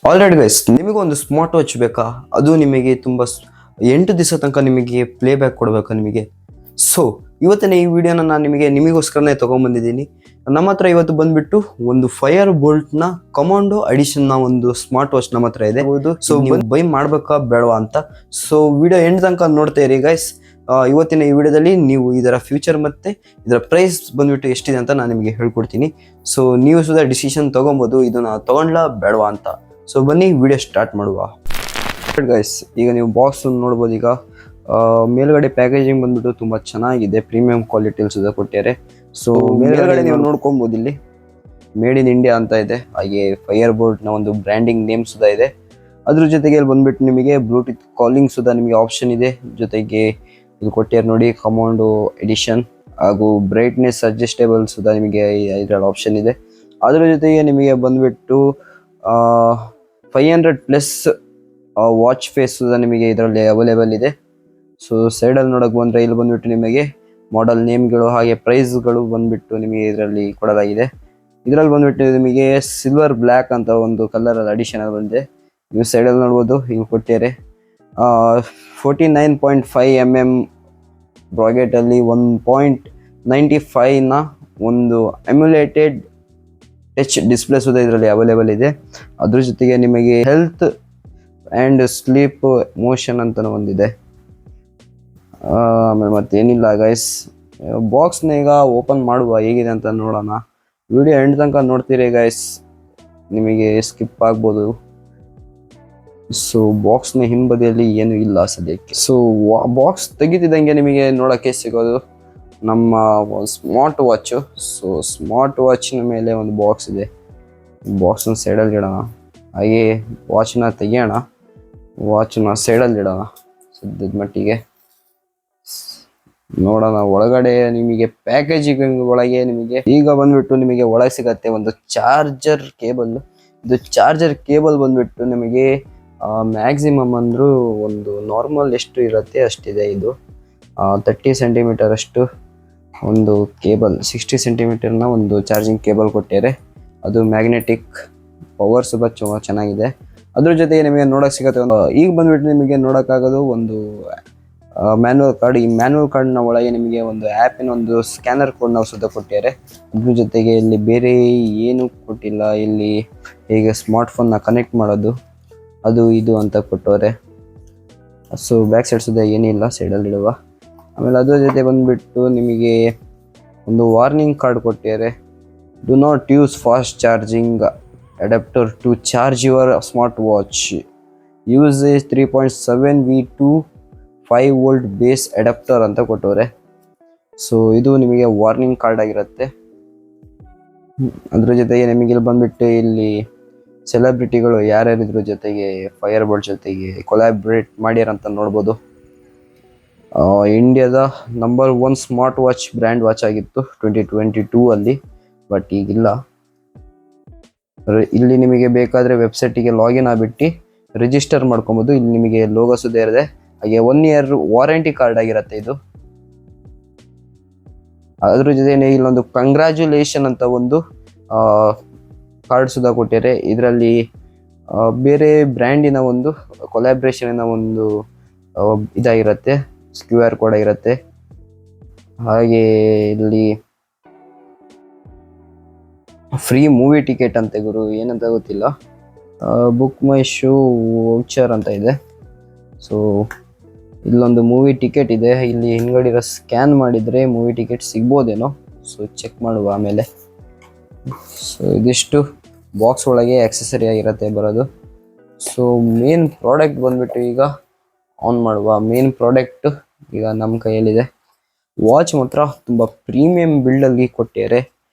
Already guys, ನಿಮಗೆ ಒಂದು smart watch ಬೇಕಾ? ಅದು ನಿಮಗೆ ತುಂಬ 8 ದಿವಸ ತನಕ ನಿಮಗೆ ಪ್ಲೇ ಬ್ಯಾಕ್ ಕೊಡಬೇಕಾ ನಿಮಗೆ? ಸೊ ಇವತ್ತಿನ ಈ ವಿಡಿಯೋನ ನಾನು ನಿಮಗೋಸ್ಕರನೇ ತೊಗೊಂಬಂದಿದ್ದೀನಿ. ನಮ್ಮ ಹತ್ರ ಇವತ್ತು ಬಂದ್ಬಿಟ್ಟು ಒಂದು ಫೈರ್ ಬೋಲ್ಟ್ನ ಕಮಾಂಡೋ ಅಡಿಷನ್ನ ಒಂದು ಸ್ಮಾರ್ಟ್ ವಾಚ್ ನಮ್ಮ ಹತ್ರ ಇದೆ. ಸೊ ಬೈ ಮಾಡ್ಬೇಕಾ ಬೇಡವಾ ಅಂತ. ಸೊ ವಿಡಿಯೋ ಎಂಡ್ ತನಕ ನೋಡ್ತಾ ಇರಿ ಗೈಸ್. ಇವತ್ತಿನ ಈ ವಿಡಿಯೋದಲ್ಲಿ ನೀವು ಇದರ ಫ್ಯೂಚರ್ ಮತ್ತು ಇದರ ಪ್ರೈಸ್ ಬಂದ್ಬಿಟ್ಟು ಎಷ್ಟಿದೆ ಅಂತ ನಾನು ನಿಮಗೆ ಹೇಳ್ಕೊಡ್ತೀನಿ. ಸೊ ನೀವು ಸುಧಾ ಡಿಸಿಷನ್ ತೊಗೊಬೋದು, ಇದನ್ನ ತೊಗೊಂಡ್ಲಾ ಬೇಡವಾ ಅಂತ. ಸೊ ಬನ್ನಿ ವಿಡಿಯೋ ಸ್ಟಾರ್ಟ್ ಮಾಡುವ ಗೈಸ್. ಈಗ ನೀವು ಬಾಕ್ಸ್ ನೋಡ್ಬೋದು. ಈಗ ಮೇಲ್ಗಡೆ ಪ್ಯಾಕೇಜಿಂಗ್ ಬಂದ್ಬಿಟ್ಟು ತುಂಬ ಚೆನ್ನಾಗಿದೆ, ಪ್ರೀಮಿಯಂ ಕ್ವಾಲಿಟಿಯಲ್ಲಿ ಸುಧಾ ಕೊಟ್ಟಿದ್ದಾರೆ. ಸೊ ಮೇಲ್ಗಡೆ ನೀವು ನೋಡ್ಕೊಬೋದು, ಇಲ್ಲಿ ಮೇಡ್ ಇನ್ ಇಂಡಿಯಾ ಅಂತ ಇದೆ. ಹಾಗೆ ಫೈರ್ ಬೋಲ್ಟ್ನ ಒಂದು ಬ್ರ್ಯಾಂಡಿಂಗ್ ನೇಮ್ ಸುಧಾ ಇದೆ. ಅದ್ರ ಜೊತೆಗೆ ಇಲ್ಲಿ ಬಂದ್ಬಿಟ್ಟು ನಿಮಗೆ ಬ್ಲೂಟೂತ್ ಕಾಲಿಂಗ್ ಸುಧಾ ನಿಮಗೆ ಆಪ್ಷನ್ ಇದೆ. ಜೊತೆಗೆ ಇಲ್ಲಿ ಕೊಟ್ಟಿದ್ದಾರೆ ನೋಡಿ, ಕಮಾಂಡೋ ಎಡಿಷನ್ ಹಾಗೂ ಬ್ರೈಟ್ನೆಸ್ ಅಡ್ಜಸ್ಟೇಬಲ್ ಸುಧಾ ನಿಮಗೆ ಇದರಲ್ಲಿ ಆಪ್ಷನ್ ಇದೆ. ಅದರ ಜೊತೆಗೆ ನಿಮಗೆ ಬಂದ್ಬಿಟ್ಟು 500+ ವಾಚ್ ಫೇಸ್ ಸುಧಾ ನಿಮಗೆ ಇದರಲ್ಲಿ ಅವೈಲೇಬಲ್ ಇದೆ. ಸೊ ಸೈಡಲ್ಲಿ ನೋಡೋಕೆ ಬಂದರೆ ಇಲ್ಲಿ ಬಂದ್ಬಿಟ್ಟು ನಿಮಗೆ ಮಾಡೆಲ್ ನೇಮ್ಗಳು ಹಾಗೆ ಪ್ರೈಸ್ಗಳು ಬಂದ್ಬಿಟ್ಟು ನಿಮಗೆ ಇದರಲ್ಲಿ ಕೊಡಲಾಗಿದೆ. ಇದರಲ್ಲಿ ಬಂದ್ಬಿಟ್ಟು ನಿಮಗೆ ಸಿಲ್ವರ್ ಬ್ಲ್ಯಾಕ್ ಅಂತ ಒಂದು ಕಲರಲ್ಲಿ ಅಡಿಷನಲ್ ಬಂದಿದೆ. ನೀವು ಸೈಡಲ್ಲಿ ನೋಡ್ಬೋದು, ಹಿಂಗೆ ಕೊಟ್ಟಿದ್ದಾರೆ. 49.5 mm ಬ್ರಾಕೆಟಲ್ಲಿ 1.95ನ ಒಂದು ಅಮ್ಯುಲೇಟೆಡ್ ಟಚ್ ಡಿಸ್ಪ್ಲೇ ಸುಧಾ ಇದರಲ್ಲಿ ಅವೈಲೇಬಲ್ ಇದೆ. ಅದ್ರ ಜೊತೆಗೆ ನಿಮಗೆ ಹೆಲ್ತ್ ಆ್ಯಂಡ್ ಸ್ಲೀಪ್ ಮೋಷನ್ ಅಂತಲೂ ಒಂದಿದೆ. ಆಮೇಲೆ ಮತ್ತೇನಿಲ್ಲ ಗೈಸ್. ಬಾಕ್ಸ್ನ ಈಗ ಓಪನ್ ಮಾಡುವ, ಹೇಗಿದೆ ಅಂತ ನೋಡೋಣ. ವಿಡಿಯೋ ಎಂಡ್ ತನಕ ನೋಡ್ತೀರಿ ಗೈಸ್, ನಿಮಗೆ ಸ್ಕಿಪ್ ಆಗ್ಬೋದು. ಸೊ ಬಾಕ್ಸ್ನ ಹಿಂಬದಿಯಲ್ಲಿ ಏನೂ ಇಲ್ಲ ಸದ್ಯಕ್ಕೆ. ಸೊ ಬಾಕ್ಸ್ ತೆಗಿತಿದ್ದಂಗೆ ನಿಮಗೆ ನೋಡೋಕ್ಕೆ ಸಿಗೋದು ನಮ್ಮ ಸ್ಮಾರ್ಟ್ ವಾಚು. ಸೊ ಸ್ಮಾರ್ಟ್ ವಾಚಿನ ಮೇಲೆ ಒಂದು ಬಾಕ್ಸ್ ಇದೆ. ಬಾಕ್ಸ್ನ ಸೈಡಲ್ಲಿ ಇಡೋಣ, ಹಾಗೆ ವಾಚ್ನ ತೆಗಿಯೋಣ, ವಾಚ್ನ ಸೈಡಲ್ಲಿ ಇಡೋಣ. ಸದ್ಯದ ಮಟ್ಟಿಗೆ ನೋಡೋಣ ಒಳಗಡೆ. ನಿಮಗೆ ಪ್ಯಾಕೇಜಿಂಗ್ ಒಳಗೆ ನಿಮಗೆ ಈಗ ಬಂದ್ಬಿಟ್ಟು ನಿಮಗೆ ಒಳಗೆ ಸಿಗತ್ತೆ ಒಂದು ಚಾರ್ಜರ್ ಕೇಬಲ್. ಇದು ಚಾರ್ಜರ್ ಕೇಬಲ್ ಬಂದ್ಬಿಟ್ಟು ನಿಮಗೆ ಮ್ಯಾಕ್ಸಿಮಮ್ ಅಂದರೂ ಒಂದು ನಾರ್ಮಲ್ ಎಷ್ಟು ಇರುತ್ತೆ ಅಷ್ಟಿದೆ. ಇದು 30 ಸೆಂಟಿಮೀಟರ್ ಅಷ್ಟು ಒಂದು ಕೇಬಲ್, 60 ಸೆಂಟಿಮೀಟರ್ನ ಒಂದು ಚಾರ್ಜಿಂಗ್ ಕೇಬಲ್ ಕೊಟ್ಟಿದ್ದಾರೆ. ಅದು ಮ್ಯಾಗ್ನೆಟಿಕ್ ಪವರ್ ಸುಧಾ ಚೆನ್ನಾಗಿದೆ. ಅದ್ರ ಜೊತೆಗೆ ನಿಮಗೆ ನೋಡೋಕೆ ಸಿಗುತ್ತೆ ಈಗ ಬಂದ್ಬಿಟ್ಟು ನಿಮಗೆ ನೋಡೋಕ್ಕಾಗೋದು ಒಂದು ಮ್ಯಾನ್ಯುವಲ್ ಕಾರ್ಡ್. ಈ ಮ್ಯಾನ್ಯುವಲ್ ಕಾರ್ಡ್ನ ಒಳಗೆ ನಿಮಗೆ ಒಂದು ಆ್ಯಪಿನ ಒಂದು ಸ್ಕ್ಯಾನರ್ ಕೋಡ್ ನಾವು ಸುಧಾ ಕೊಟ್ಟಿದ್ದಾರೆ. ಅದ್ರ ಜೊತೆಗೆ ಇಲ್ಲಿ ಬೇರೆ ಏನೂ ಕೊಟ್ಟಿಲ್ಲ. ಇಲ್ಲಿ ಹೇಗೆ ಸ್ಮಾರ್ಟ್ಫೋನ್ನ ಕನೆಕ್ಟ್ ಮಾಡೋದು ಅದು ಇದು ಅಂತ ಕೊಟ್ಟವ್ರೆ. ಸೊ ಬ್ಯಾಕ್ ಸೈಡ್ ಸುಧಾ ಏನಿಲ್ಲ, ಸೈಡಲ್ಲಿ ಇಡುವ. ಆಮೇಲೆ ಅದ್ರ ಜೊತೆ ಬಂದುಬಿಟ್ಟು ನಿಮಗೆ ಒಂದು ವಾರ್ನಿಂಗ್ ಕಾರ್ಡ್ ಕೊಟ್ಟಿದ್ದಾರೆ. Do not use fast charging adapter to charge your smart watch. Usage 3.7V to 5V base adapter ಅಂತ ಕೊಟ್ಟವ್ರೆ. ಸೊ ಇದು ನಿಮಗೆ ವಾರ್ನಿಂಗ್ ಕಾರ್ಡ್ ಆಗಿರುತ್ತೆ. ಅದ್ರ ಜೊತೆಗೆ ನಿಮಗೆ ಇಲ್ಲಿ ಬಂದುಬಿಟ್ಟು ಇಲ್ಲಿ ಸೆಲೆಬ್ರಿಟಿಗಳು ಯಾರ್ಯಾರಿದ್ರ ಜೊತೆಗೆ ಫೈರ್ ಬೋಲ್ಟ್ ಜೊತೆಗೆ ಕೊಲಾಬ್ರೇಟ್ ಮಾಡ್ಯಾರಂತ ನೋಡ್ಬೋದು. ಇಂಡಿಯಾದ number 1 smart watch brand watch ಆಗಿತ್ತು 2022 ಅಲ್ಲಿ, ಬಟ್ ಈಗಿಲ್ಲ. ಇಲ್ಲಿ ನಿಮಗೆ ಬೇಕಾದರೆ ವೆಬ್ಸೈಟಿಗೆ ಲಾಗಿನ್ ಆಗಿಬಿಟ್ಟು ರಿಜಿಸ್ಟರ್ ಮಾಡ್ಕೊಬೋದು. ಇಲ್ಲಿ ನಿಮಗೆ ಲೋಗೋ ಸುಧಾ ಇದೆ. ಹಾಗೆ 1 year ವಾರಂಟಿ ಕಾರ್ಡ್ ಆಗಿರುತ್ತೆ ಇದು. ಅದ್ರ ಜೊತೆ ಇಲ್ಲೊಂದು ಕಂಗ್ರ್ಯಾಚುಲೇಷನ್ ಅಂತ ಒಂದು ಕಾರ್ಡ್ ಸುಧಾ ಕೊಟ್ಟಿದ್ದಾರೆ. ಇದರಲ್ಲಿ ಬೇರೆ ಬ್ರ್ಯಾಂಡಿನ ಒಂದು ಕೊಲಾಬ್ರೇಷನಿನ ಒಂದು ಇದಾಗಿರುತ್ತೆ, QR ಕೋಡ್ ಆಗಿರುತ್ತೆ. ಹಾಗೆ ಇಲ್ಲಿ ಫ್ರೀ ಮೂವಿ ಟಿಕೆಟ್ ಅಂತೆ ಗುರು, ಏನಂತ ಗೊತ್ತಿಲ್ಲ. ಬುಕ್ ಮೈ ಶೋ ವೌಚರ್ ಅಂತ ಇದೆ. ಸೊ ಇಲ್ಲೊಂದು ಮೂವಿ ಟಿಕೆಟ್ ಇದೆ. ಇಲ್ಲಿ ಹಿಂದ್ಗಡೆ ಸ್ಕ್ಯಾನ್ ಮಾಡಿದರೆ ಮೂವಿ ಟಿಕೆಟ್ ಸಿಗ್ಬೋದೇನೋ. ಸೊ ಚೆಕ್ ಮಾಡುವ ಆಮೇಲೆ. ಸೊ ಇದಿಷ್ಟು ಬಾಕ್ಸ್ ಒಳಗೆ ಆಕ್ಸೆಸರಿ ಆಗಿರುತ್ತೆ ಬರೋದು. ಸೊ ಮೇನ್ ಪ್ರಾಡಕ್ಟ್ ಬಂದ್ಬಿಟ್ಟು ಈಗ ಆನ್ ಮಾಡುವ. ಮೇನ್ ಪ್ರಾಡಕ್ಟ್ ಈಗ ನಮ್ಮ ಕೈಯಲ್ಲಿದೆ. ವಾಚ್ ಮಾತ್ರ ತುಂಬ ಪ್ರೀಮಿಯಂ ಬಿಲ್ಡಲ್ಲಿ ಕೊಟ್ಟಿದ್ದಾರೆ.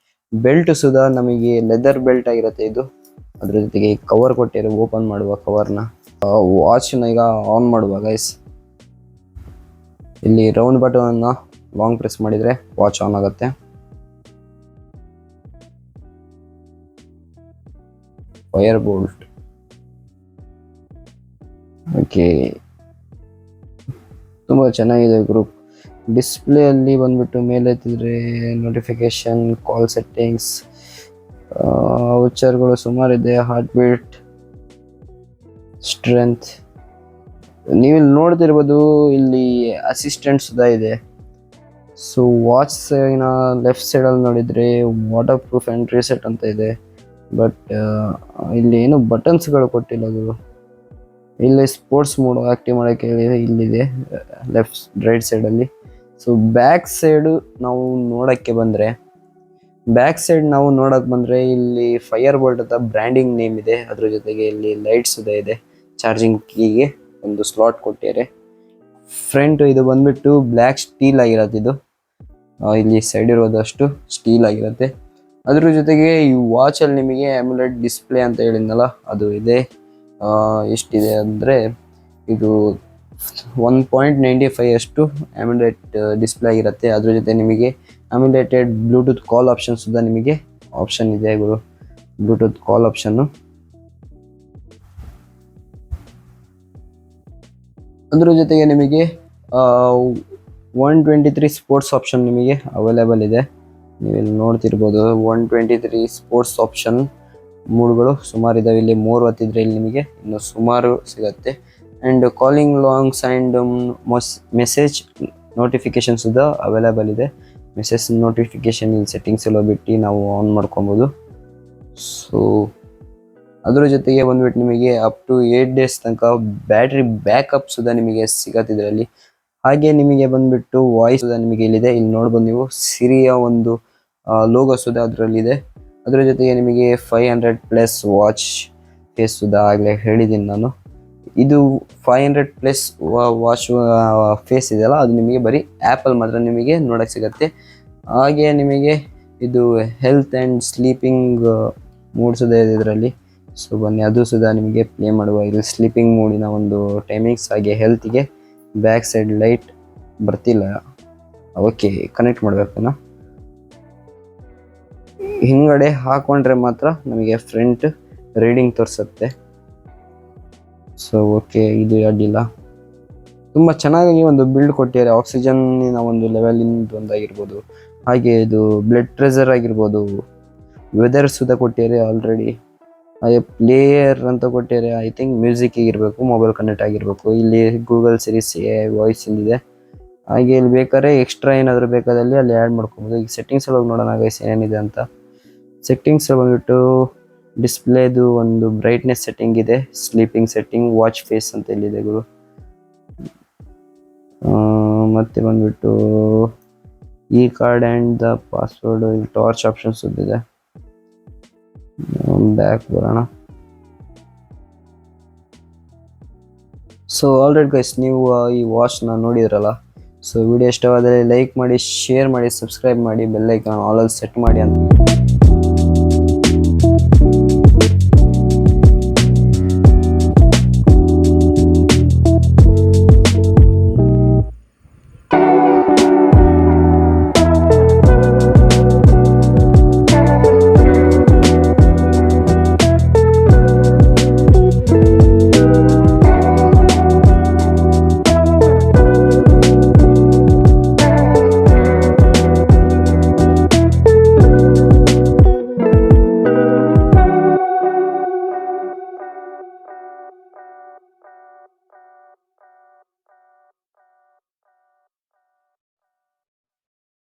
ಬೆಲ್ಟ್ ಸುಧಾ ನಮಗೆ ಲೆದರ್ ಬೆಲ್ಟ್ ಆಗಿರುತ್ತೆ ಇದು. ಅದ್ರ ಜೊತೆಗೆ ಕವರ್ ಕೊಟ್ಟಿದ್ದಾರೆ. ಓಪನ್ ಮಾಡುವ ಕವರ್ನ. ವಾಚ್ನ ಈಗ ಆನ್ ಮಾಡುವ ಗೈಸ್. ಇಲ್ಲಿ ರೌಂಡ್ ಬಟನ್ನ ಲಾಂಗ್ ಪ್ರೆಸ್ ಮಾಡಿದರೆ ವಾಚ್ ಆನ್ ಆಗುತ್ತೆ. Fire Boltt. ಓಕೆ, ತುಂಬ ಚೆನ್ನಾಗಿದೆ ಗ್ರೂಪ್. ಡಿಸ್ಪ್ಲೇ ಅಲ್ಲಿ ಬಂದ್ಬಿಟ್ಟು ಮೇಲೆ ಎತ್ತಿದ್ರೆ ನೋಟಿಫಿಕೇಶನ್, ಕಾಲ್ ಸೆಟ್ಟಿಂಗ್ಸ್, ವೌಚರ್ಗಳು ಸುಮಾರಿದೆ. Heart beat, strength. ನೀವು ಇಲ್ಲಿ ನೋಡ್ತಿರ್ಬೋದು, ಇಲ್ಲಿ ಅಸಿಸ್ಟೆಂಟ್ ಸುಧಾ ಇದೆ. ಸೊ ವಾಚ್ ಸೈಡಿನ ಲೆಫ್ಟ್ ಸೈಡಲ್ಲಿ ನೋಡಿದರೆ ವಾಟರ್ ಪ್ರೂಫ್ ಆ್ಯಂಡ್ ರೀಸೆಟ್ ಅಂತ ಇದೆ. ಬಟ್ ಇಲ್ಲಿ ಏನು ಬಟನ್ಸ್ಗಳು ಕೊಟ್ಟಿಲ್ಲ ಗುರು. ಇಲ್ಲಿ ಸ್ಪೋರ್ಟ್ಸ್ ಮೋಡ್ ಆಕ್ಟಿವ್ ಮಾಡೋಕ್ಕೆ ಇಲ್ಲಿದೆ ರೈಟ್ ಸೈಡಲ್ಲಿ. ಸೊ ಬ್ಯಾಕ್ ಸೈಡು ನಾವು ನೋಡೋಕ್ಕೆ ಬಂದರೆ ಇಲ್ಲಿ ಫೈರ್ ಬೋಲ್ಟ್ ಅಂತ ಬ್ರ್ಯಾಂಡಿಂಗ್ ನೇಮ್ ಇದೆ. ಅದ್ರ ಜೊತೆಗೆ ಇಲ್ಲಿ ಲೈಟ್ಸ್ ಇದೆ. ಚಾರ್ಜಿಂಗ್ ಕೀಗೆ ಒಂದು ಸ್ಲಾಟ್ ಕೊಟ್ಟಿದ್ದಾರೆ. ಫ್ರಂಟ್ ಇದು ಬಂದ್ಬಿಟ್ಟು ಬ್ಲ್ಯಾಕ್ ಸ್ಟೀಲ್ ಆಗಿರತ್ತೆ. ಇದು ಇಲ್ಲಿ ಸೈಡ್ ಇರೋದಷ್ಟು ಸ್ಟೀಲ್ ಆಗಿರುತ್ತೆ. ಅದ್ರ ಜೊತೆಗೆ ಈ ವಾಚಲ್ಲಿ ನಿಮಗೆ AMOLED ಡಿಸ್ಪ್ಲೇ ಅಂತ ಹೇಳಿದ್ನಲ್ಲ, ಅದು ಇದೆ. ಎಷ್ಟಿದೆ ಅಂದರೆ ಇದು 1.95 ಅಷ್ಟು AMOLED ಡಿಸ್ಪ್ಲೇ ಆಗಿರುತ್ತೆ. ಅದ್ರ ಜೊತೆ ನಿಮಗೆ AMOLED ಬ್ಲೂಟೂತ್ ಕಾಲ್ ಆಪ್ಷನ್ ಸುಧಾ ನಿಮಗೆ ಆಪ್ಷನ್ ಇದೆ ಗುರು. ಬ್ಲೂಟೂತ್ ಕಾಲ್ ಆಪ್ಷನ್ನು. ಅದ್ರ ಜೊತೆಗೆ ನಿಮಗೆ 123 ಸ್ಪೋರ್ಟ್ಸ್ ಆಪ್ಷನ್ ನಿಮಗೆ ಅವೈಲೇಬಲ್ ಇದೆ. ನೀವಿಲ್ಲಿ ನೋಡ್ತಿರ್ಬೋದು 123 ಸ್ಪೋರ್ಟ್ಸ್ ಆಪ್ಷನ್ ಮೂಡ್ಗಳು ಸುಮಾರು ಇದಾವೆ. ಇಲ್ಲಿ 3 ಒತ್ತಿದ್ರೆ ಇಲ್ಲಿ ನಿಮಗೆ ಇನ್ನು ಸುಮಾರು ಸಿಗುತ್ತೆ. And calling logs and message notification ಸುಧಾ ಅವೈಲೇಬಲ್ ಇದೆ. ಮೆಸೇಜ್ ನೋಟಿಫಿಕೇಶನ್ ಇಲ್ಲಿ ಸೆಟ್ಟಿಂಗ್ಸ್ ಎಲ್ಲ ಬಿಟ್ಟು ನಾವು ಆನ್ ಮಾಡ್ಕೊಬೋದು. ಸೊ ಅದ್ರ ಜೊತೆಗೆ ಬಂದ್ಬಿಟ್ಟು ನಿಮಗೆ ಅಪ್ ಟು 8 days ತನಕ ಬ್ಯಾಟ್ರಿ ಬ್ಯಾಕಪ್ ಸುಧಾ ನಿಮಗೆ ಸಿಗತ್ತೆ ಇದರಲ್ಲಿ. ಹಾಗೆ ನಿಮಗೆ ಬಂದ್ಬಿಟ್ಟು ವಾಯ್ಸ್ ಸುಧಾ ನಿಮಗೆ ಇಲ್ಲಿದೆ. ಇಲ್ಲಿ ನೋಡ್ಬೋದು ನೀವು ಸಿರಿಯ ಒಂದು ಲೋಗೋ ಸುಧಾ ಅದರಲ್ಲಿದೆ. ಅದ್ರ ಜೊತೆಗೆ ನಿಮಗೆ 500+ ವಾಚ್ ಫೇಸ್ ಸುಧಾ ಆಗಲೇ ಹೇಳಿದ್ದೀನಿ ನಾನು. ಇದು 500+ ವಾಚ್ ಫೇಸ್ ಇದೆಯಲ್ಲ, ಅದು ನಿಮಗೆ ಬರೀ ಆ್ಯಪಲ್ಲಿ ಮಾತ್ರ ನಿಮಗೆ ನೋಡೋಕ್ಕೆ ಸಿಗುತ್ತೆ. ಹಾಗೆ ನಿಮಗೆ ಇದು health and sleeping mood Sudha ಇದೆ ಇದರಲ್ಲಿ. ಸೊ ಬನ್ನಿ ಅದು ಸುಧಾ ನಿಮಗೆ ಪ್ಲೇ ಮಾಡುವ. ಇದು ಸ್ಲೀಪಿಂಗ್ ಮೂಡಿನ ಒಂದು ಟೈಮಿಂಗ್ಸ್. ಹಾಗೆ ಹೆಲ್ತ್ಗೆ ಬ್ಯಾಕ್ ಸೈಡ್ ಲೈಟ್ ಬರ್ತಿಲ್ಲ, ಓಕೆ ಕನೆಕ್ಟ್ ಮಾಡಬೇಕನ್ನ. ಹಿಂಗಡೆ ಹಾಕೊಂಡ್ರೆ ಮಾತ್ರ ನಮಗೆ ಫ್ರಂಟ್ ರೀಡಿಂಗ್ ತೋರಿಸುತ್ತೆ. ಸೊ ಓಕೆ, ಇದು ಅಡ್ಡಿಲ್ಲ. ತುಂಬ ಚೆನ್ನಾಗಿ ಒಂದು ಬಿಲ್ಡ್ ಕೊಟ್ಟಿದ್ದಾರೆ. ಆಕ್ಸಿಜನ್ನಿನ ಒಂದು ಲೆವೆಲಿಂದ ಒಂದಾಗಿರ್ಬೋದು, ಹಾಗೆ ಇದು ಬ್ಲಡ್ ಪ್ರೆಷರ್ ಆಗಿರ್ಬೋದು, ವೆದರ್ ಸುಧಾ ಕೊಟ್ಟಿದ್ದಾರೆ ಆಲ್ರೆಡಿ. ಹಾಗೆ ಪ್ಲೇಯರ್ ಅಂತ ಕೊಟ್ಟಿದ್ದಾರೆ. ಐ ಥಿಂಕ್ ಮ್ಯೂಸಿಕ್ಕಿಗೆ ಇರಬೇಕು, ಮೊಬೈಲ್ ಕನೆಕ್ಟ್ ಆಗಿರಬೇಕು. ಇಲ್ಲಿ ಗೂಗಲ್ ಸಿರೀಸ್ ವಾಯ್ಸ್ ಇಲ್ಲಿದೆ. ಹಾಗೆ ಇಲ್ಲಿ ಬೇಕಾದ್ರೆ ಎಕ್ಸ್ಟ್ರಾ ಏನಾದರೂ ಬೇಕಾದಲ್ಲಿ ಅಲ್ಲಿ ಆ್ಯಡ್ ಮಾಡ್ಕೊಬೋದು. ಈಗ ಸೆಟ್ಟಿಂಗ್ಸಲ್ಲಿ ಹೋಗಿ ನೋಡೋಣ ಗೈಸ್ ಏನೇನಿದೆ ಅಂತ. ಸೆಟ್ಟಿಂಗ್ಸ್ ಬಂದ್ಬಿಟ್ಟು ಡಿಸ್ಪ್ಲೇದು ಒಂದು ಬ್ರೈಟ್ನೆಸ್ ಸೆಟ್ಟಿಂಗ್ ಇದೆ, ಸ್ಲೀಪಿಂಗ್ ಸೆಟ್ಟಿಂಗ್, ವಾಚ್ ಫೇಸ್ ಅಂತ ಇಲ್ಲಿದೆ ಗುರು. ಮತ್ತು ಬಂದ್ಬಿಟ್ಟು ಈ ಕಾರ್ಡ್ ಆ್ಯಂಡ್ ದ ಪಾಸ್ವರ್ಡ್, ಇಲ್ಲಿ ಟಾರ್ಚ್ ಆಪ್ಷನ್ಸ್ ಇದೆ. ಬ್ಯಾಕ್ ಬರೋಣ. ಸೊ ಆಲ್ರೆಡಿ ಗೈಸ್, ನೀವು ಈ ವಾಚ್ನ ನೋಡಿದ್ರಲ್ಲ. ಸೊ ವಿಡಿಯೋ ಇಷ್ಟವಾದರೆ ಲೈಕ್ ಮಾಡಿ, ಶೇರ್ ಮಾಡಿ, ಸಬ್ಸ್ಕ್ರೈಬ್ ಮಾಡಿ, ಬೆಲ್ ಐಕಾನ್ ಆಲ್ ಸೆಟ್ ಮಾಡಿ ಅಂತ